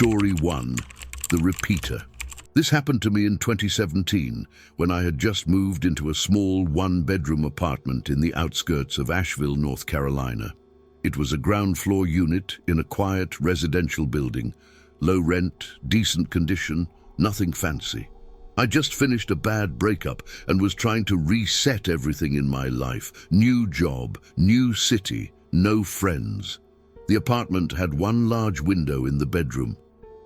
Story 1. The Repeater. This happened to me in 2017 when I had just moved into a small one-bedroom apartment in the outskirts of Asheville, North Carolina. It was a ground-floor unit in a quiet residential building, low rent, decent condition, nothing fancy. I just finished a bad breakup and was trying to reset everything in my life. New job, new city, no friends. The apartment had one large window in the bedroom.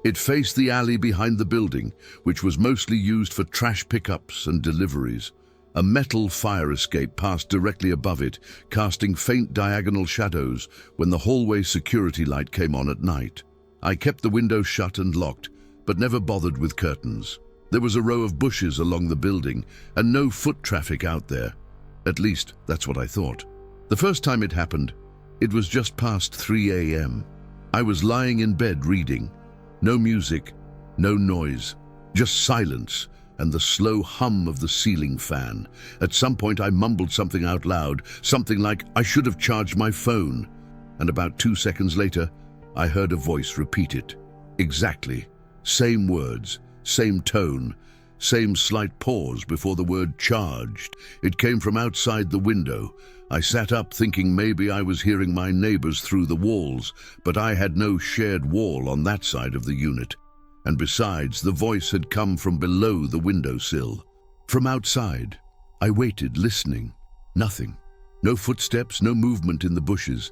It faced the alley behind the building, which was mostly used for trash pickups and deliveries. A metal fire escape passed directly above it, casting faint diagonal shadows when the hallway security light came on at night. I kept the window shut and locked, but never bothered with curtains. There was a row of bushes along the building and no foot traffic out there. At least, that's what I thought. The first time it happened, it was just past 3 a.m. I was lying in bed reading. No music, no noise, just silence and the slow hum of the ceiling fan. At some point I mumbled something out loud, something like, "I should have charged my phone." And about 2 seconds later, I heard a voice repeat it. Exactly. Same words, same tone, same slight pause before the word charged. It came from outside the window. I sat up thinking maybe I was hearing my neighbors through the walls, but I had no shared wall on that side of the unit. And besides, the voice had come from below the windowsill. From outside, I waited, listening. Nothing. No footsteps, no movement in the bushes.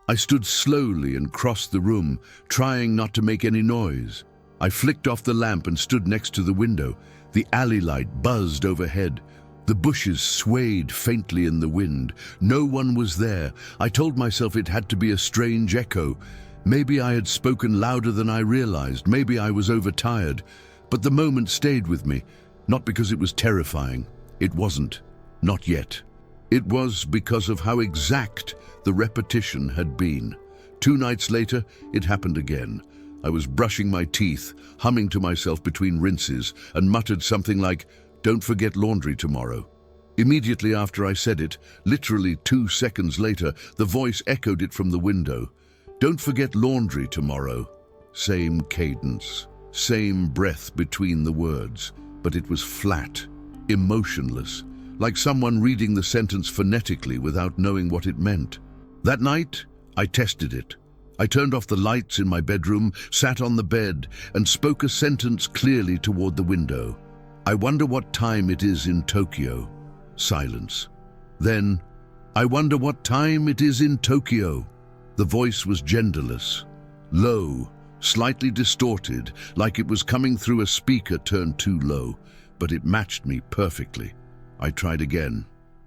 I stood slowly and crossed the room, trying not to make any noise. I flicked off the lamp and stood next to the window. The alley light buzzed overhead. The bushes swayed faintly in the wind. No one was there. I told myself it had to be a strange echo. Maybe I had spoken louder than I realized. Maybe I was overtired. But the moment stayed with me, not because it was terrifying. It wasn't. Not yet. It was because of how exact the repetition had been. 2 nights later, it happened again. I was brushing my teeth, humming to myself between rinses, and muttered something like, "Don't forget laundry tomorrow." Immediately after I said it, literally 2 seconds later, the voice echoed it from the window. "Don't forget laundry tomorrow." Same cadence, same breath between the words, but it was flat, emotionless, like someone reading the sentence phonetically without knowing what it meant. That night, I tested it. I turned off the lights in my bedroom, sat on the bed, and spoke a sentence clearly toward the window. "I wonder what time it is in Tokyo." Silence. Then, "I wonder what time it is in Tokyo." The voice was genderless, low, slightly distorted, like it was coming through a speaker turned too low, but it matched me perfectly. I tried again.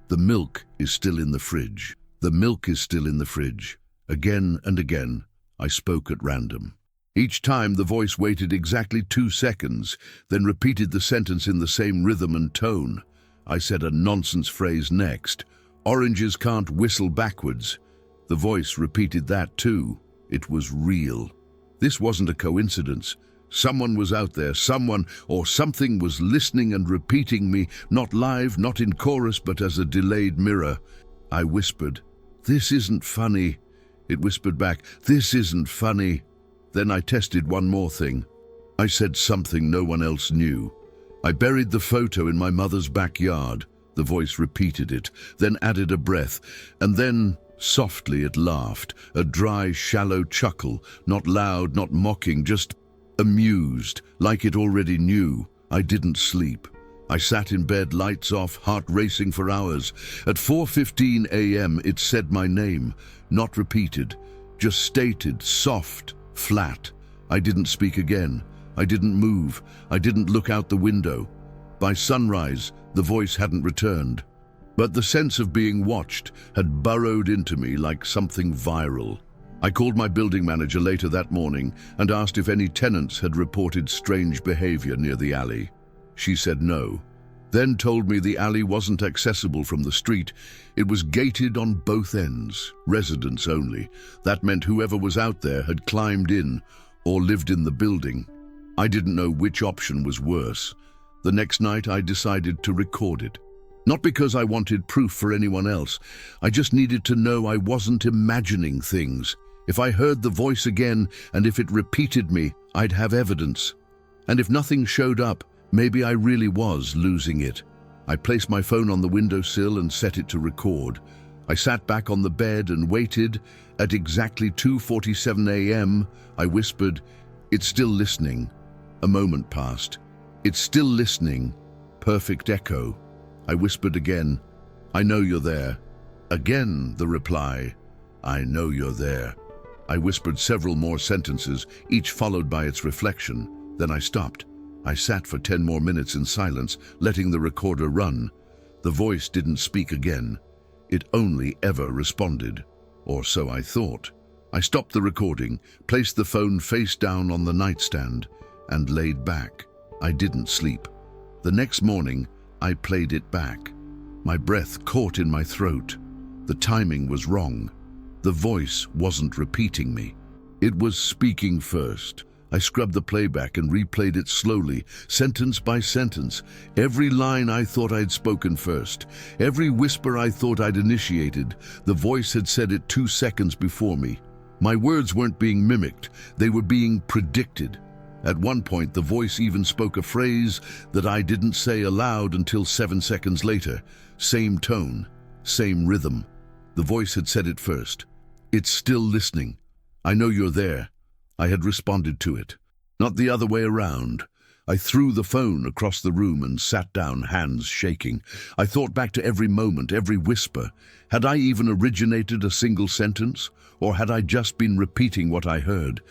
"The milk is still in the fridge. The milk is still in the fridge." Again and again, I spoke at random. Each time the voice waited exactly 2 seconds, then repeated the sentence in the same rhythm and tone. I said a nonsense phrase next. "Oranges can't whistle backwards." The voice repeated that too. It was real. This wasn't a coincidence. Someone was out there, someone or something was listening and repeating me, not live, not in chorus, but as a delayed mirror. I whispered, "This isn't funny." It whispered back, "This isn't funny." Then I tested one more thing. I said something no one else knew. "I buried the photo in my mother's backyard." The voice repeated it, then added a breath, and then softly it laughed, a dry, shallow chuckle, not loud, not mocking, just amused, like it already knew. I didn't sleep. I sat in bed, lights off, heart racing for hours. At 4:15 a.m. it said my name, not repeated, just stated, soft, flat. I didn't speak again. I didn't move. I didn't look out the window. By sunrise, the voice hadn't returned. But the sense of being watched had burrowed into me like something viral. I called my building manager later that morning and asked if any tenants had reported strange behavior near the alley. She said no, then told me the alley wasn't accessible from the street. It was gated on both ends, residents only. That meant whoever was out there had climbed in or lived in the building. I didn't know which option was worse. The next night I decided to record it. Not because I wanted proof for anyone else. I just needed to know I wasn't imagining things. If I heard the voice again, and if it repeated me, I'd have evidence. And if nothing showed up, maybe I really was losing it. I placed my phone on the windowsill and set it to record. I sat back on the bed and waited. At exactly 2:47 a.m., I whispered, "It's still listening." A moment passed. "It's still listening." Perfect echo. I whispered again, "I know you're there." Again, the reply, "I know you're there." I whispered several more sentences, each followed by its reflection. Then I stopped. I sat for 10 more minutes in silence, letting the recorder run. The voice didn't speak again. It only ever responded. Or so I thought. I stopped the recording, placed the phone face down on the nightstand, and laid back. I didn't sleep. The next morning, I played it back. My breath caught in my throat. The timing was wrong. The voice wasn't repeating me. It was speaking first. I scrubbed the playback and replayed it slowly, sentence by sentence. Every line I thought I'd spoken first. Every whisper I thought I'd initiated. The voice had said it 2 seconds before me. My words weren't being mimicked. They were being predicted. At one point, the voice even spoke a phrase that I didn't say aloud until 7 seconds later. Same tone, same rhythm. The voice had said it first. "It's still listening. I know you're there." I had responded to it, not the other way around. I threw the phone across the room and sat down, hands shaking. I thought back to every moment, every whisper. Had I even originated a single sentence? Or had I just been repeating what I heard?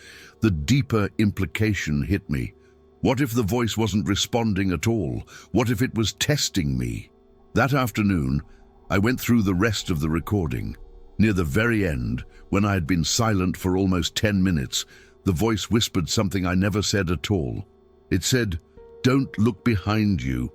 The deeper implication hit me. What if the voice wasn't responding at all? What if it was testing me? That afternoon, I went through the rest of the recording. Near the very end, when I had been silent for almost 10 minutes, the voice whispered something I never said at all. It said, "Don't look behind you."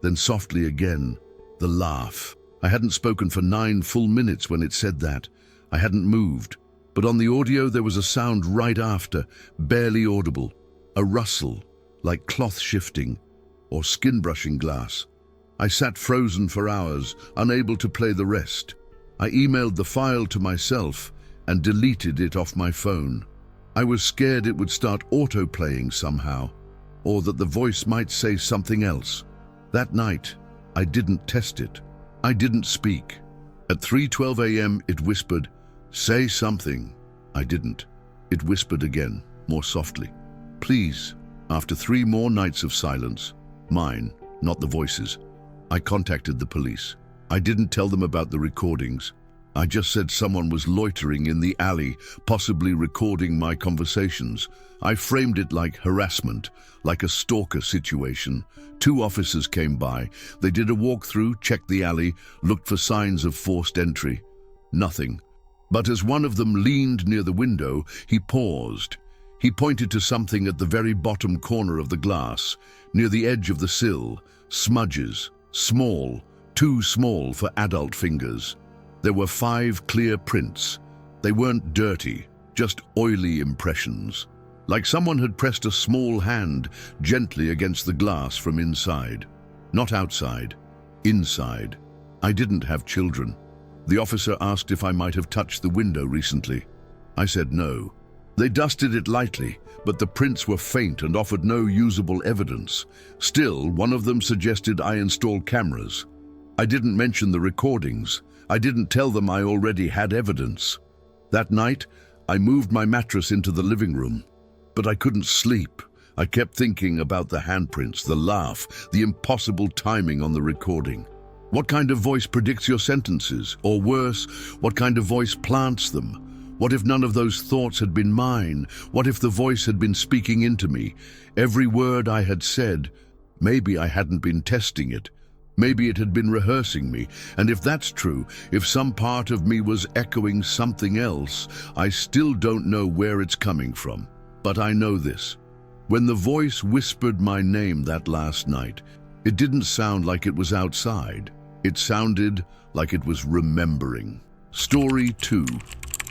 Then softly again, the laugh. I hadn't spoken for 9 full minutes when it said that. I hadn't moved. But on the audio there was a sound right after, barely audible. A rustle, like cloth shifting, or skin brushing glass. I sat frozen for hours, unable to play the rest. I emailed the file to myself and deleted it off my phone. I was scared it would start auto-playing somehow, or that the voice might say something else. That night, I didn't test it. I didn't speak. At 3:12 a.m., it whispered, "Say something." I didn't. It whispered again, more softly, "Please." After 3 more nights of silence, mine, not the voices, I contacted the police. I didn't tell them about the recordings. I just said someone was loitering in the alley, possibly recording my conversations. I framed it like harassment, like a stalker situation. 2 officers came by. They did a walkthrough, checked the alley, looked for signs of forced entry. Nothing. But as one of them leaned near the window, he paused. He pointed to something at the very bottom corner of the glass, near the edge of the sill. Smudges. Small. Too small for adult fingers. There were 5 clear prints. They weren't dirty, just oily impressions. Like someone had pressed a small hand gently against the glass from inside. Not outside, inside. I didn't have children. The officer asked if I might have touched the window recently. I said no. They dusted it lightly, but the prints were faint and offered no usable evidence. Still, one of them suggested I install cameras. I didn't mention the recordings. I didn't tell them I already had evidence. That night, I moved my mattress into the living room, but I couldn't sleep. I kept thinking about the handprints, the laugh, the impossible timing on the recording. What kind of voice predicts your sentences? Or worse, what kind of voice plants them? What if none of those thoughts had been mine? What if the voice had been speaking into me? Every word I had said, maybe I hadn't been testing it. Maybe it had been rehearsing me, and if that's true, if some part of me was echoing something else, I still don't know where it's coming from. But I know this. When the voice whispered my name that last night, it didn't sound like it was outside. It sounded like it was remembering. Story 2.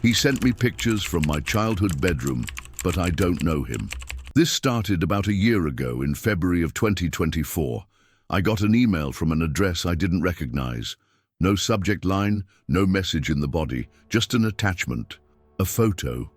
He sent me pictures from my childhood bedroom, but I don't know him. This started about a year ago in February of 2024. I got an email from an address I didn't recognize. No subject line, no message in the body, just an attachment. A photo.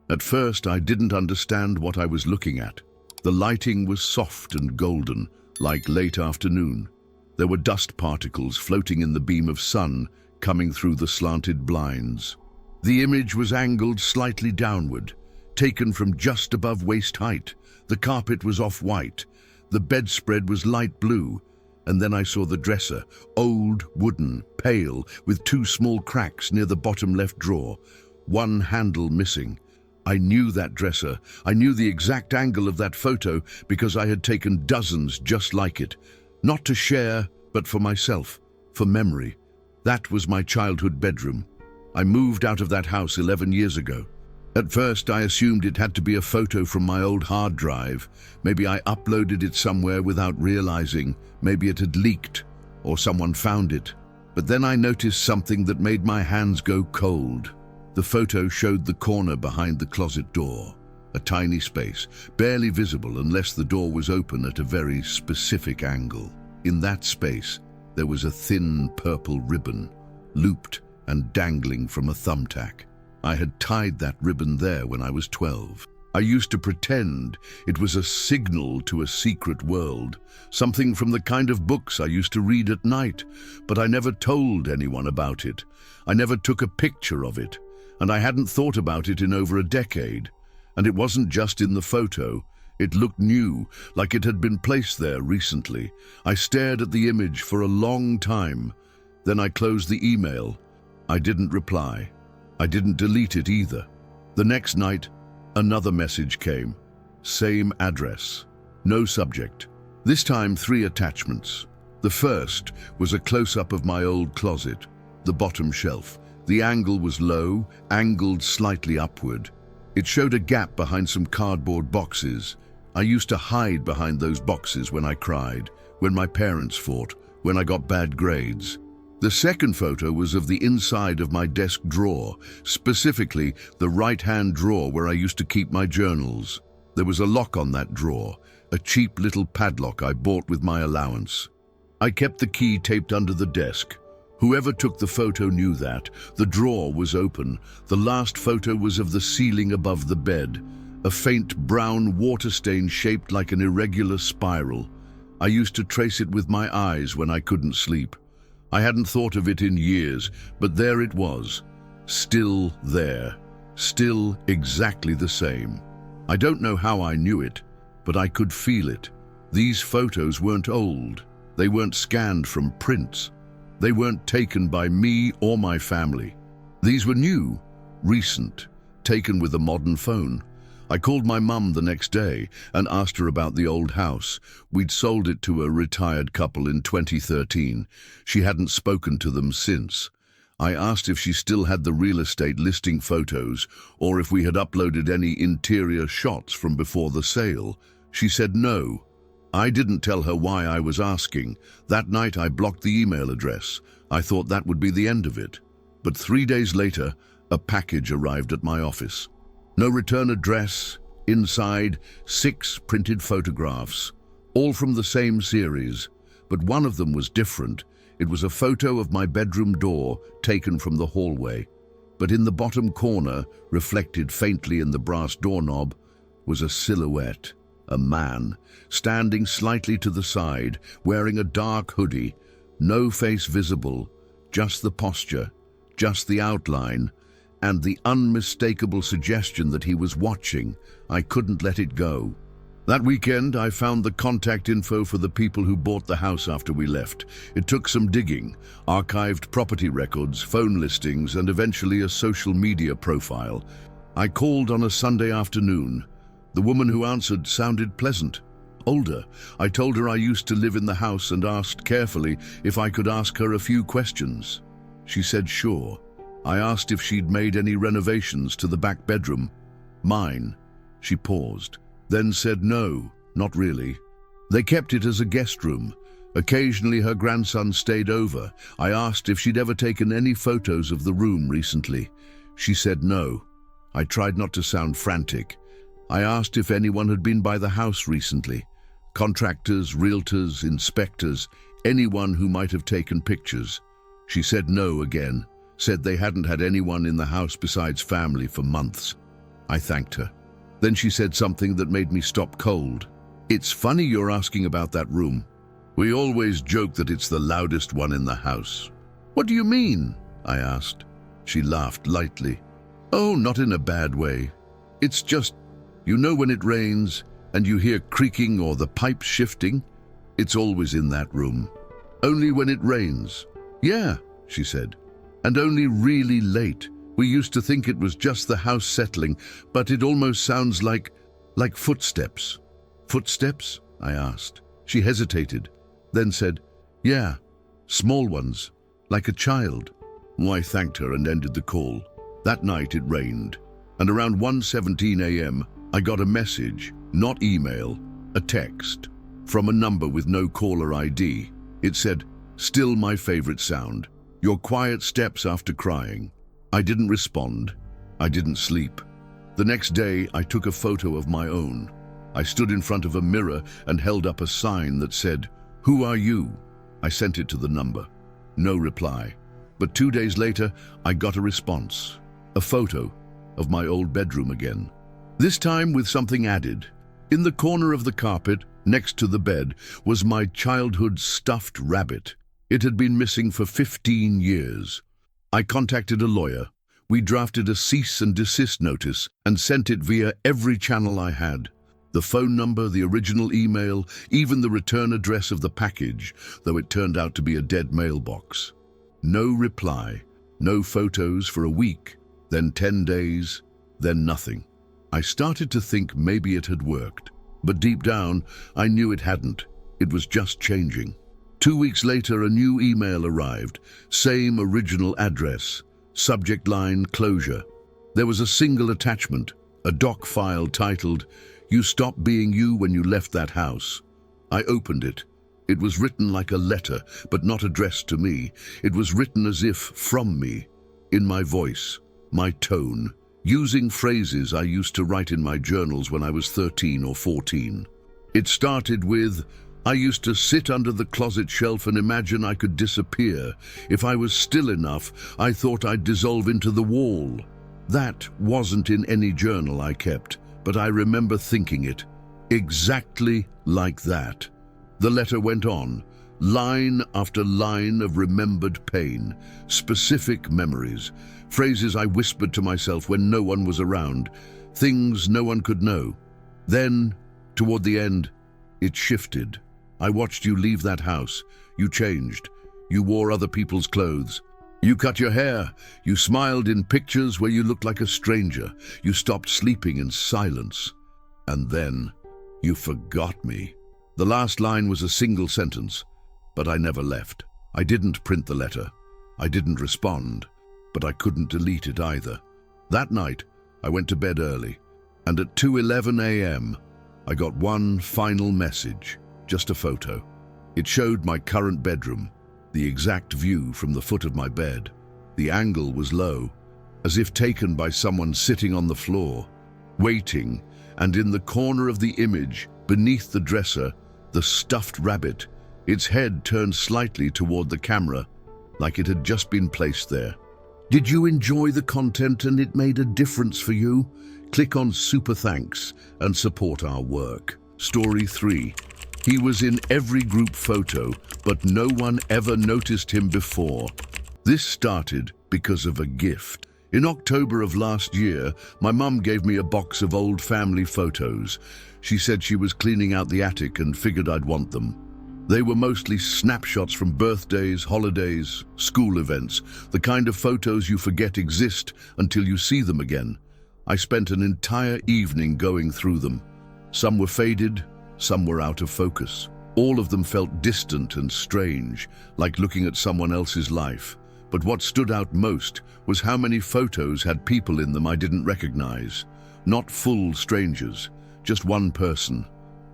At first, I didn't understand what I was looking at. The lighting was soft and golden, like late afternoon. There were dust particles floating in the beam of sun coming through the slanted blinds. The image was angled slightly downward, taken from just above waist height. The carpet was off-white. The bedspread was light blue. And then I saw the dresser, old, wooden, pale, with 2 small cracks near the bottom left drawer, one handle missing. I knew that dresser. I knew the exact angle of that photo because I had taken dozens just like it. Not to share, but for myself, for memory. That was my childhood bedroom. I moved out of that house 11 years ago. At first, I assumed it had to be a photo from my old hard drive. Maybe I uploaded it somewhere without realizing. Maybe it had leaked, or someone found it. But then I noticed something that made my hands go cold. The photo showed the corner behind the closet door, a tiny space, barely visible unless the door was open at a very specific angle. In that space, there was a thin purple ribbon, looped and dangling from a thumbtack. I had tied that ribbon there when I was 12. I used to pretend it was a signal to a secret world, something from the kind of books I used to read at night, but I never told anyone about it. I never took a picture of it, and I hadn't thought about it in over a decade. And it wasn't just in the photo. It looked new, like it had been placed there recently. I stared at the image for a long time. Then I closed the email. I didn't reply. I didn't delete it either. The next night, another message came. Same address. No subject. This time 3 attachments. The first was a close-up of my old closet, the bottom shelf. The angle was low, angled slightly upward. It showed a gap behind some cardboard boxes. I used to hide behind those boxes when I cried, when my parents fought, when I got bad grades. The second photo was of the inside of my desk drawer, specifically the right-hand drawer where I used to keep my journals. There was a lock on that drawer, a cheap little padlock I bought with my allowance. I kept the key taped under the desk. Whoever took the photo knew that. The drawer was open. The last photo was of the ceiling above the bed, a faint brown water stain shaped like an irregular spiral. I used to trace it with my eyes when I couldn't sleep. I hadn't thought of it in years, but there it was, still there, still exactly the same. I don't know how I knew it, but I could feel it. These photos weren't old. They weren't scanned from prints. They weren't taken by me or my family. These were new, recent, taken with a modern phone. I called my mum the next day and asked her about the old house. We'd sold it to a retired couple in 2013. She hadn't spoken to them since. I asked if she still had the real estate listing photos or if we had uploaded any interior shots from before the sale. She said no. I didn't tell her why I was asking. That night I blocked the email address. I thought that would be the end of it. But 3 days later, a package arrived at my office. No return address, inside 6 printed photographs, all from the same series, but one of them was different. It was a photo of my bedroom door taken from the hallway, but in the bottom corner, reflected faintly in the brass doorknob, was a silhouette, a man, standing slightly to the side, wearing a dark hoodie, no face visible, just the posture, just the outline, and the unmistakable suggestion that he was watching. I couldn't let it go. That weekend, I found the contact info for the people who bought the house after we left. It took some digging, archived property records, phone listings, and eventually a social media profile. I called on a Sunday afternoon. The woman who answered sounded pleasant, older. I told her I used to live in the house and asked carefully if I could ask her a few questions. She said sure. I asked if she'd made any renovations to the back bedroom. Mine. She paused, then said no, not really. They kept it as a guest room. Occasionally her grandson stayed over. I asked if she'd ever taken any photos of the room recently. She said no. I tried not to sound frantic. I asked if anyone had been by the house recently. Contractors, realtors, inspectors, anyone who might have taken pictures. She said no again. said they hadn't had anyone in the house besides family for months. I thanked her. Then she said something that made me stop cold. "It's funny you're asking about that room. We always joke that it's the loudest one in the house." "What do you mean?" I asked. She laughed lightly. "Oh, not in a bad way. It's just, you know when it rains and you hear creaking or the pipes shifting? It's always in that room. Only when it rains." "Yeah," she said, "and only really late. We used to think it was just the house settling, but it almost sounds like footsteps." "Footsteps?" I asked. She hesitated, then said, "Yeah, small ones, like a child." I thanked her and ended the call. That night it rained, and around 1:17 a.m. I got a message, not email, a text, from a number with no caller ID. It said, "Still my favorite sound. Your quiet steps after crying." I didn't respond. I didn't sleep. The next day, I took a photo of my own. I stood in front of a mirror and held up a sign that said, "Who are you?" I sent it to the number. No reply. But 2 days later, I got a response. A photo of my old bedroom again. This time with something added. In the corner of the carpet, next to the bed, was my childhood stuffed rabbit. It had been missing for 15 years. I contacted a lawyer. We drafted a cease and desist notice and sent it via every channel I had. The phone number, the original email, even the return address of the package, though it turned out to be a dead mailbox. No reply, no photos for a week, then 10 days, then nothing. I started to think maybe it had worked, but deep down, I knew it hadn't. It was just changing. 2 weeks later, a new email arrived, same original address, subject line closure. There was a single attachment, a doc file titled, "You stopped being you when you left that house." I opened it. It was written like a letter, but not addressed to me. It was written as if from me, in my voice, my tone, using phrases I used to write in my journals when I was 13 or 14. It started with, "I used to sit under the closet shelf and imagine I could disappear. If I was still enough, I thought I'd dissolve into the wall." That wasn't in any journal I kept, but I remember thinking it, exactly like that. The letter went on, line after line of remembered pain, specific memories, phrases I whispered to myself when no one was around, things no one could know. Then, toward the end, it shifted. I watched you leave that house. You changed. You wore other people's clothes. You cut your hair. You smiled in pictures where you looked like a stranger. You stopped sleeping in silence. And then, you forgot me. The last line was a single sentence, but I never left. I didn't print the letter. I didn't respond, but I couldn't delete it either. That night, I went to bed early, and at 2:11 a.m., I got one final message, just a photo. It showed my current bedroom, the exact view from the foot of my bed. The angle was low, as if taken by someone sitting on the floor, waiting, and in the corner of the image, beneath the dresser, the stuffed rabbit, its head turned slightly toward the camera, like it had just been placed there. Did you enjoy the content and it made a difference for you? Click on Super Thanks and support our work. Story 3. He was in every group photo, but no one ever noticed him before. This started because of a gift. In October of last year, my mum gave me a box of old family photos. She said she was cleaning out the attic and figured I'd want them. They were mostly snapshots from birthdays, holidays, school events, the kind of photos you forget exist until you see them again. I spent an entire evening going through them. Some were faded, some were out of focus. All of them felt distant and strange, like looking at someone else's life. But what stood out most was how many photos had people in them I didn't recognize. Not full strangers, just one person,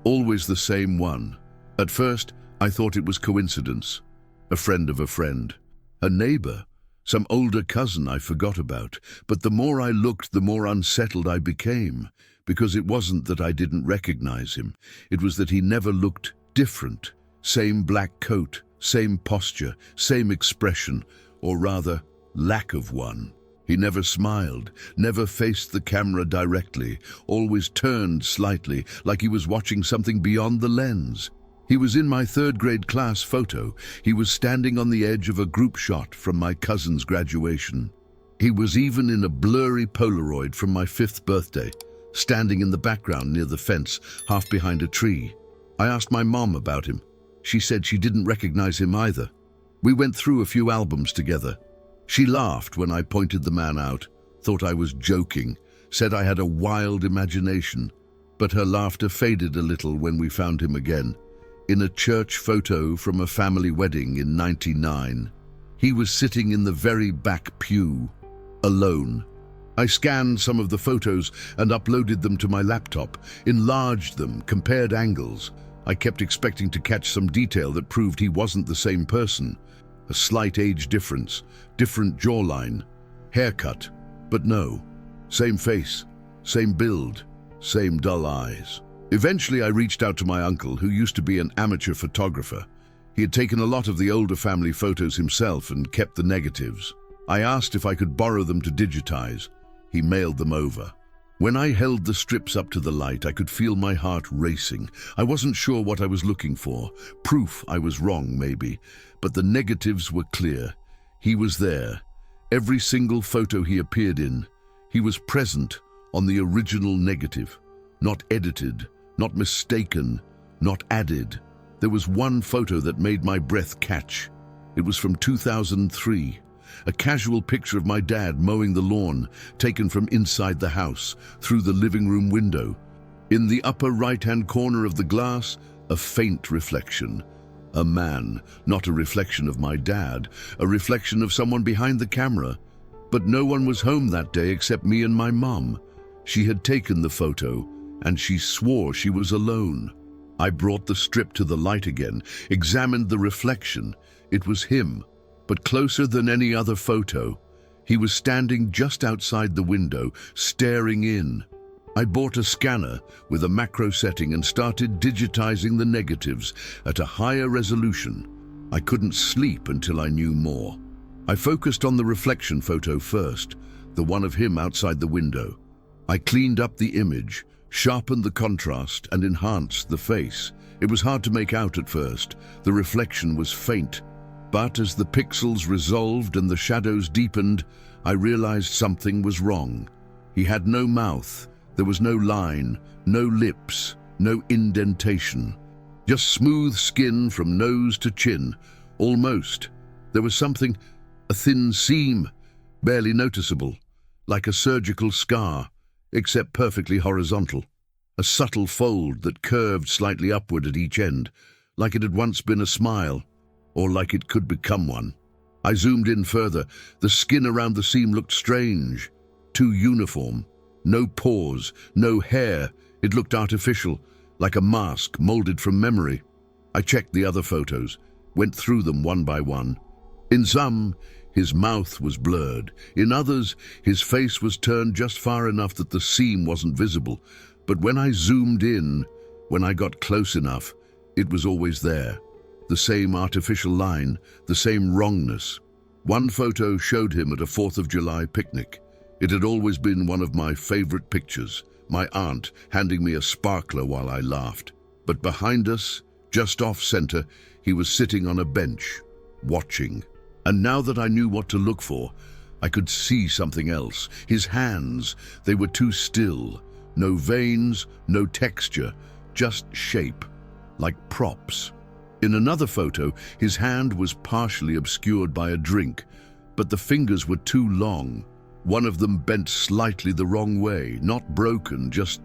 always the same one. At first, I thought it was coincidence, a friend of a friend, a neighbor, some older cousin I forgot about. But the more I looked, the more unsettled I became, because it wasn't that I didn't recognize him. It was that he never looked different. Same black coat, same posture, same expression, or rather, lack of one. He never smiled, never faced the camera directly, always turned slightly, like he was watching something beyond the lens. He was in my third-grade class photo. He was standing on the edge of a group shot from my cousin's graduation. He was even in a blurry Polaroid from my 5th birthday, standing in the background near the fence, half behind a tree. I asked my mom about him. She said she didn't recognize him either. We went through a few albums together. She laughed when I pointed the man out, thought I was joking, said I had a wild imagination, but her laughter faded a little when we found him again, in a church photo from a family wedding in '99. He was sitting in the very back pew, alone. I scanned some of the photos and uploaded them to my laptop, enlarged them, compared angles. I kept expecting to catch some detail that proved he wasn't the same person. A slight age difference, different jawline, haircut, but no. Same face, same build, same dull eyes. Eventually I reached out to my uncle, who used to be an amateur photographer. He had taken a lot of the older family photos himself and kept the negatives. I asked if I could borrow them to digitize. He mailed them over. When I held the strips up to the light, I could feel my heart racing. I wasn't sure what I was looking for. Proof I was wrong, maybe. But the negatives were clear. He was there. Every single photo he appeared in, he was present on the original negative. Not edited, not mistaken, not added. There was one photo that made my breath catch. It was from 2003. A casual picture of my dad mowing the lawn, taken from inside the house, through the living room window. In the upper right-hand corner of the glass, a faint reflection. A man, not a reflection of my dad, a reflection of someone behind the camera. But no one was home that day except me and my mom. She had taken the photo, and she swore she was alone. I brought the strip to the light again, examined the reflection. It was him, but closer than any other photo. He was standing just outside the window, staring in. I bought a scanner with a macro setting and started digitizing the negatives at a higher resolution. I couldn't sleep until I knew more. I focused on the reflection photo first, the one of him outside the window. I cleaned up the image, sharpened the contrast, and enhanced the face. It was hard to make out at first. The reflection was faint. But as the pixels resolved and the shadows deepened, I realized something was wrong. He had no mouth, there was no line, no lips, no indentation. Just smooth skin from nose to chin, almost. There was something, a thin seam, barely noticeable, like a surgical scar, except perfectly horizontal. A subtle fold that curved slightly upward at each end, like it had once been a smile, or like it could become one. I zoomed in further. The skin around the seam looked strange, too uniform. No pores, no hair. It looked artificial, like a mask molded from memory. I checked the other photos, went through them one by one. In some, his mouth was blurred. In others, his face was turned just far enough that the seam wasn't visible. But when I zoomed in, when I got close enough, it was always there. The same artificial line, the same wrongness. One photo showed him at a 4th of July picnic. It had always been one of my favorite pictures, my aunt handing me a sparkler while I laughed. But behind us, just off-center, he was sitting on a bench, watching. And now that I knew what to look for, I could see something else. His hands, they were too still. No veins, no texture, just shape, like props. In another photo, his hand was partially obscured by a drink, but the fingers were too long. One of them bent slightly the wrong way, not broken, just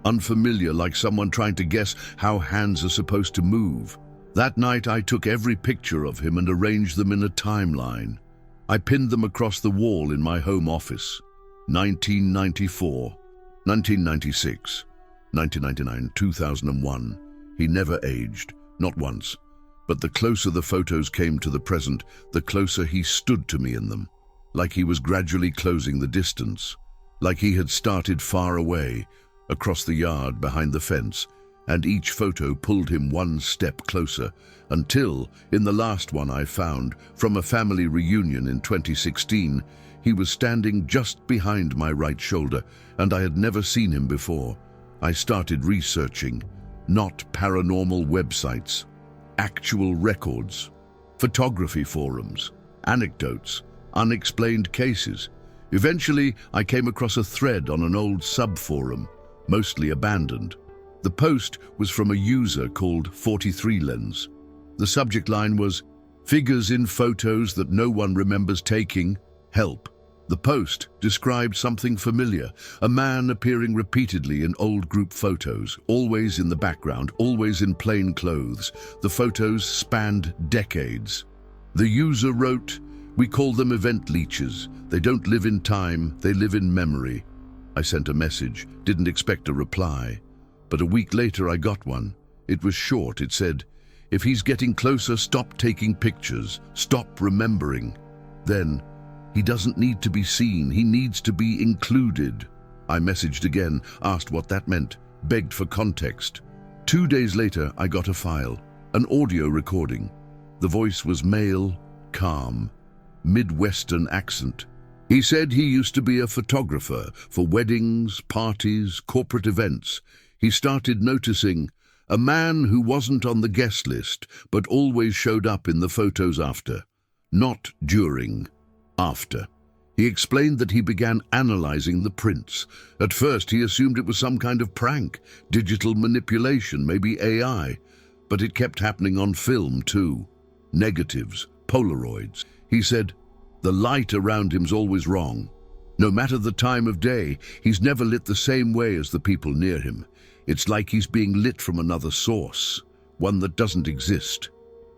unfamiliar, like someone trying to guess how hands are supposed to move. That night, I took every picture of him and arranged them in a timeline. I pinned them across the wall in my home office. 1994, 1996, 1999, 2001. He never aged, not once. But the closer the photos came to the present, the closer he stood to me in them. Like he was gradually closing the distance. Like he had started far away, across the yard behind the fence, and each photo pulled him one step closer, until, in the last one I found, from a family reunion in 2016, he was standing just behind my right shoulder, and I had never seen him before. I started researching, not paranormal websites, actual records, photography forums, anecdotes, unexplained cases. Eventually, I came across a thread on an old sub-forum, mostly abandoned. The post was from a user called 43lens. The subject line was, "Figures in photos that no one remembers taking, help." The post described something familiar, a man appearing repeatedly in old group photos, always in the background, always in plain clothes. The photos spanned decades. The user wrote, "We call them event leeches. They don't live in time, they live in memory." I sent a message, didn't expect a reply. But a week later I got one. It was short. It said, "If he's getting closer, stop taking pictures, stop remembering." Then, "He doesn't need to be seen, he needs to be included." I messaged again, asked what that meant, begged for context. 2 days later, I got a file, an audio recording. The voice was male, calm, Midwestern accent. He said he used to be a photographer for weddings, parties, corporate events. He started noticing a man who wasn't on the guest list, but always showed up in the photos after, not during. After. He explained that he began analyzing the prints. At first, he assumed it was some kind of prank, digital manipulation, maybe AI. But it kept happening on film, too. Negatives, Polaroids. He said, "The light around him's always wrong. No matter the time of day, he's never lit the same way as the people near him. It's like he's being lit from another source, one that doesn't exist."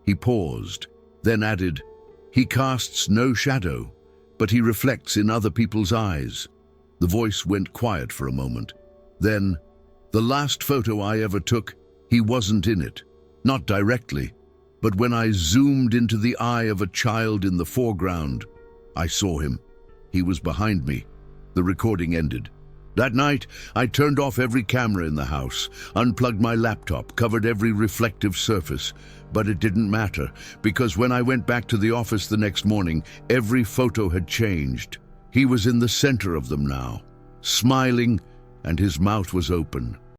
He paused, then added, "He casts no shadow, but he reflects in other people's eyes." The voice went quiet for a moment. Then, "The last photo I ever took, he wasn't in it. Not directly, but when I zoomed into the eye of a child in the foreground, I saw him. He was behind me." The recording ended. That night, I turned off every camera in the house, unplugged my laptop, covered every reflective surface. But it didn't matter, because when I went back to the office the next morning, every photo had changed. He was in the center of them now, smiling, and his mouth was open.